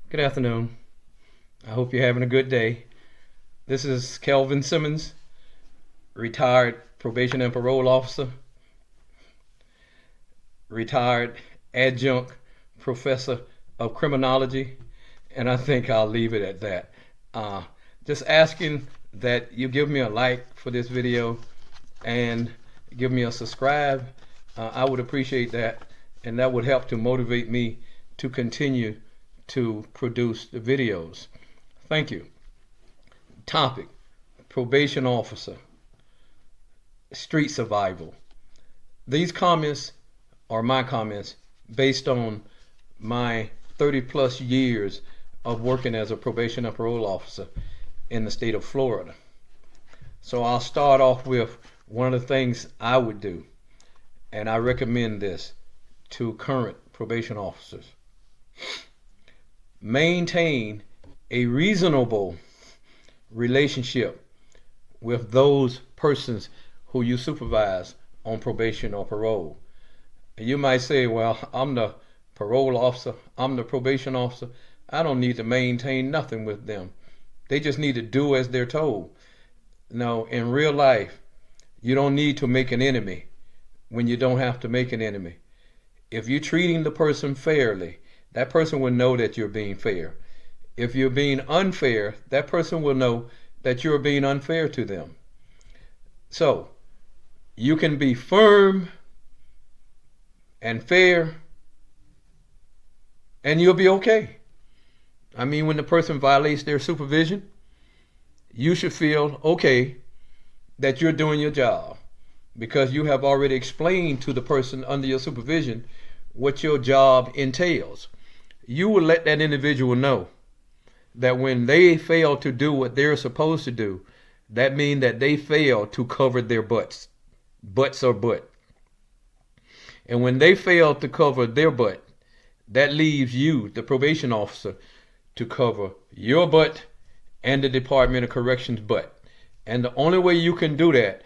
Good afternoon. I hope you're having a good day. This is Kelvin Simmons, retired probation and parole officer, retired adjunct professor of criminology, and I think I'll leave it at that. Uh, just asking that you give me a like for this video and give me a subscribe. I would appreciate that, and that would help to motivate me to continue to produce the videos. Thank you. Topic: probation officer, street survival. These comments are my comments based on my 30 plus years of working as a probation and parole officer in the state of Florida. So I'll start off with one of the things I would do, and I recommend this to current probation officers. Maintain a reasonable relationship with those persons who you supervise on probation or parole. You might say, well, I'm the parole officer, I'm the probation officer, I don't need to maintain nothing with them. They just need to do as they're told. No, in real life, you don't need to make an enemy when you don't have to make an enemy. If you're treating the person fairly, that person will know that you're being fair. If you're being unfair, that person will know that you're being unfair to them. So, you can be firm and fair, and you'll be okay. I mean, when the person violates their supervision, you should feel okay that you're doing your job because you have already explained to the person under your supervision what your job entails. You will let that individual know that when they fail to do what they're supposed to do, that means that they fail to cover their butts. Butts are butt. And when they fail to cover their butt, that leaves you, the probation officer, to cover your butt and the Department of Corrections butt. And the only way you can do that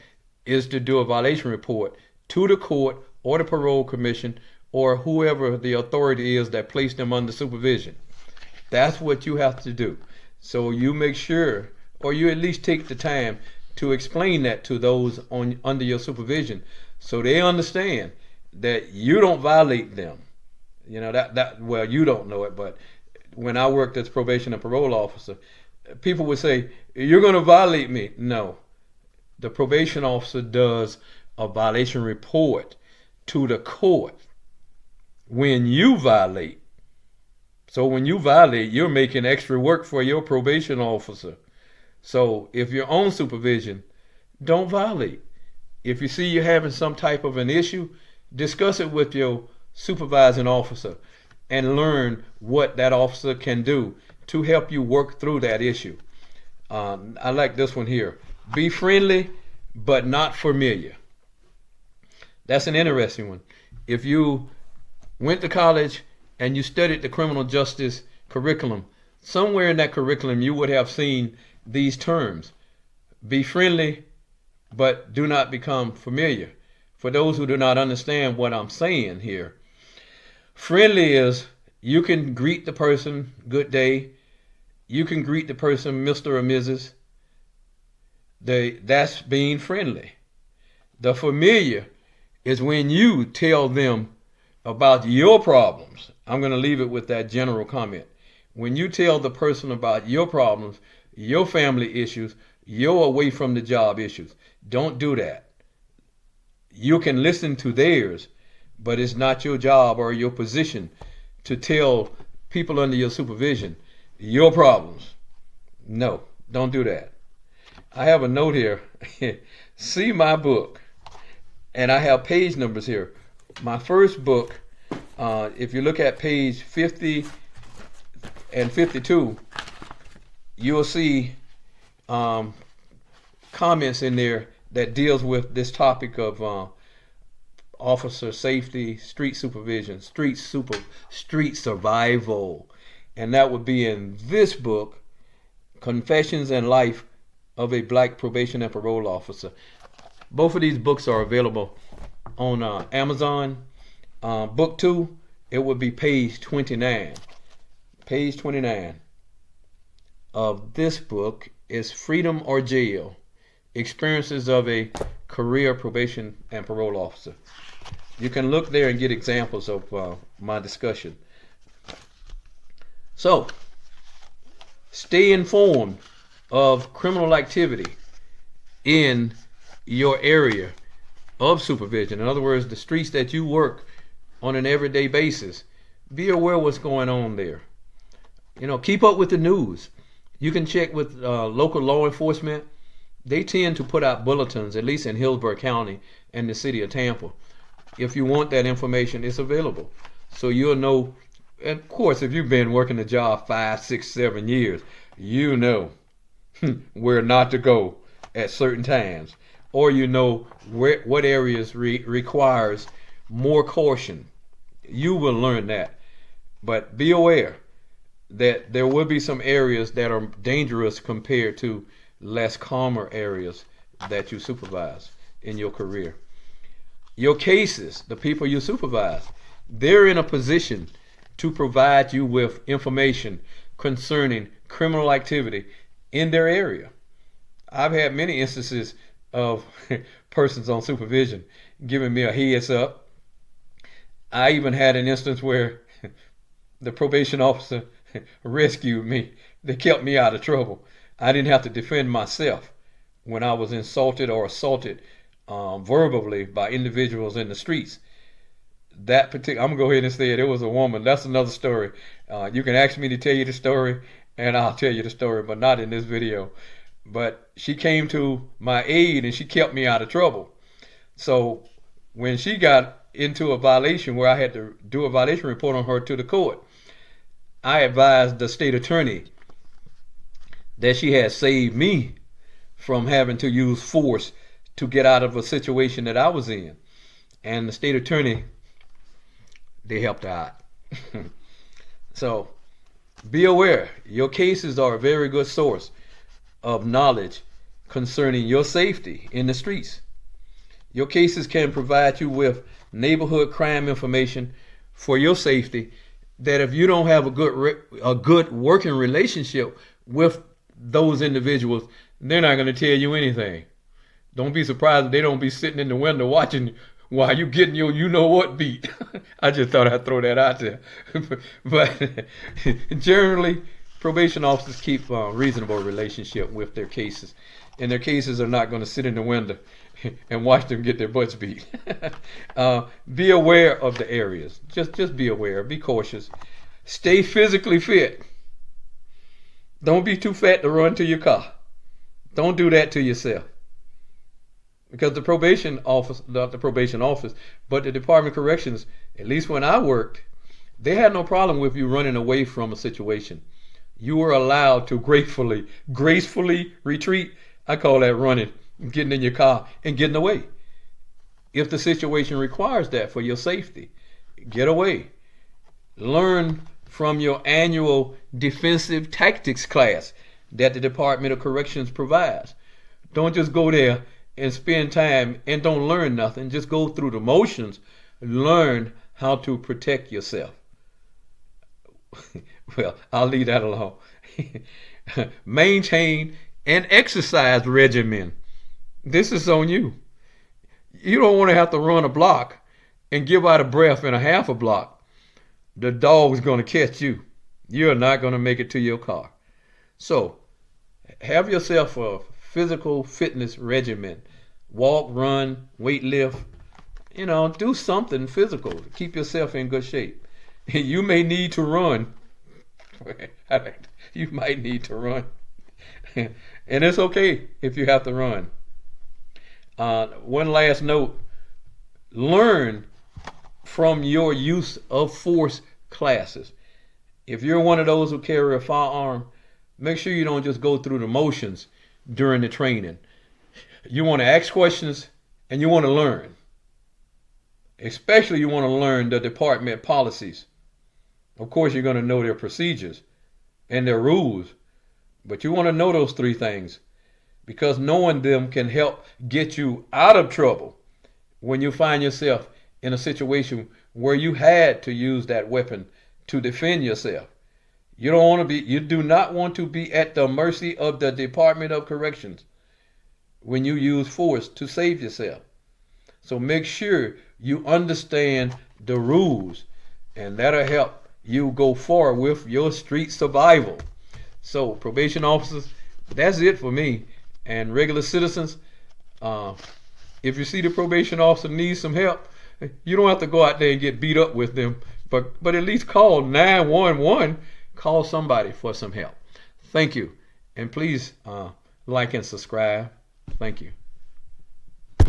is to do a violation report to the court or the parole commission or whoever the authority is that placed them under supervision. That's what you have to do. So you make sure, or you at least take the time to explain that to those under your supervision so they understand that you don't violate them. You know, well, you don't know it, but when I worked as probation and parole officer, people would say, you're going to violate me. No. The probation officer does a violation report to the court when you violate. So when you violate, you're making extra work for your probation officer. So if you're on supervision, don't violate. If you see you're having some type of an issue, discuss it with your supervising officer and learn what that officer can do to help you work through that issue. I like this one here. Be friendly, but not familiar. That's an interesting one. If you went to college and you studied the criminal justice curriculum, somewhere in that curriculum you would have seen these terms. Be friendly, but do not become familiar. For those who do not understand what I'm saying here, friendly is you can greet the person, good day. You can greet the person, Mr. or Mrs. That's being friendly. The familiar is when you tell them about your problems. I'm going to leave it with that general comment. When you tell the person about your problems, your family issues, your away from the job issues, don't do that. You can listen to theirs, but it's not your job or your position to tell people under your supervision your problems. No, don't do that. I have a note here. See my book. And I have page numbers here. My first book, if you look at page 50 and 52, you'll see comments in there that deals with this topic of officer safety, street supervision, street survival. And that would be in this book, Confessions and Life of a Black Probation and Parole Officer. Both of these books are available on Amazon. Book 2, it would be page 29. page 29 of this book is Freedom or Jail: Experiences of a Career Probation and Parole Officer. You can look there and get examples of my discussion. So, stay informed of criminal activity in your area of supervision. In other words, the streets that you work on an everyday basis. Be aware of what's going on there. Keep up with the news. You can check with local law enforcement. They tend to put out bulletins, at least in Hillsborough County and the city of Tampa. If you want that information, it's available. So you'll know. And of course, if you've been working the job 5, 6, 7 years, you know where not to go at certain times, or you know what areas requires more caution. You will learn that. But be aware that there will be some areas that are dangerous compared to less calmer areas that you supervise in your career. Your cases, the people you supervise, they're in a position to provide you with information concerning criminal activity in their area. I've had many instances of persons on supervision giving me a heads up. I even had an instance where the probation officer rescued me. They kept me out of trouble. I didn't have to defend myself when I was insulted or assaulted verbally by individuals in the streets. That particular, I'm gonna go ahead and say it was a woman. That's another story. You can ask me to tell you the story, and I'll tell you the story, but not in this video. But she came to my aid, and she kept me out of trouble. So when she got into a violation where I had to do a violation report on her to the court, I advised the state attorney that she had saved me from having to use force to get out of a situation that I was in. And the state attorney, they helped her out. So be aware, your cases are a very good source of knowledge concerning your safety in the streets. Your cases can provide you with neighborhood crime information for your safety, that if you don't have a good working relationship with those individuals, they're not going to tell you anything. Don't be surprised if they don't be sitting in the window watching while you getting your you-know-what beat. I just thought I'd throw that out there. But generally, probation officers keep a reasonable relationship with their cases. And their cases are not going to sit in the window and watch them get their butts beat. Be aware of the areas. Just be aware. Be cautious. Stay physically fit. Don't be too fat to run to your car. Don't do that to yourself. Because the probation office, not the probation office, but the Department of Corrections, at least when I worked, they had no problem with you running away from a situation. You were allowed to gracefully retreat. I call that running, getting in your car and getting away. If the situation requires that for your safety, get away. Learn from your annual defensive tactics class that the Department of Corrections provides. Don't just go there and spend time and don't learn nothing. Just go through the motions. Learn how to protect yourself. Well, I'll leave that alone. Maintain an exercise regimen. This is on you. You don't want to have to run a block and give out a breath in a half a block. The dog's going to catch you. You're not going to make it to your car. So, have yourself a physical fitness regimen. Walk, run, weight lift. Do something physical to keep yourself in good shape. You may need to run. You might need to run. And it's okay if you have to run. One last note. Learn from your use of force classes. If you're one of those who carry a firearm, make sure you don't just go through the motions during the training. You want to ask questions and you want to learn. Especially you want to learn the department policies. Of course, you're going to know their procedures and their rules, but you want to know those three things, because knowing them can help get you out of trouble when you find yourself in a situation where you had to use that weapon to defend yourself. You do not want to be at the mercy of the Department of Corrections when you use force to save yourself. So make sure you understand the rules, and that'll help you go forward with your street survival. So probation officers, that's it for me. And regular citizens, if you see the probation officer needs some help, you don't have to go out there and get beat up with them, but at least call 911. Call somebody for some help. Thank you. And please like and subscribe. Thank you.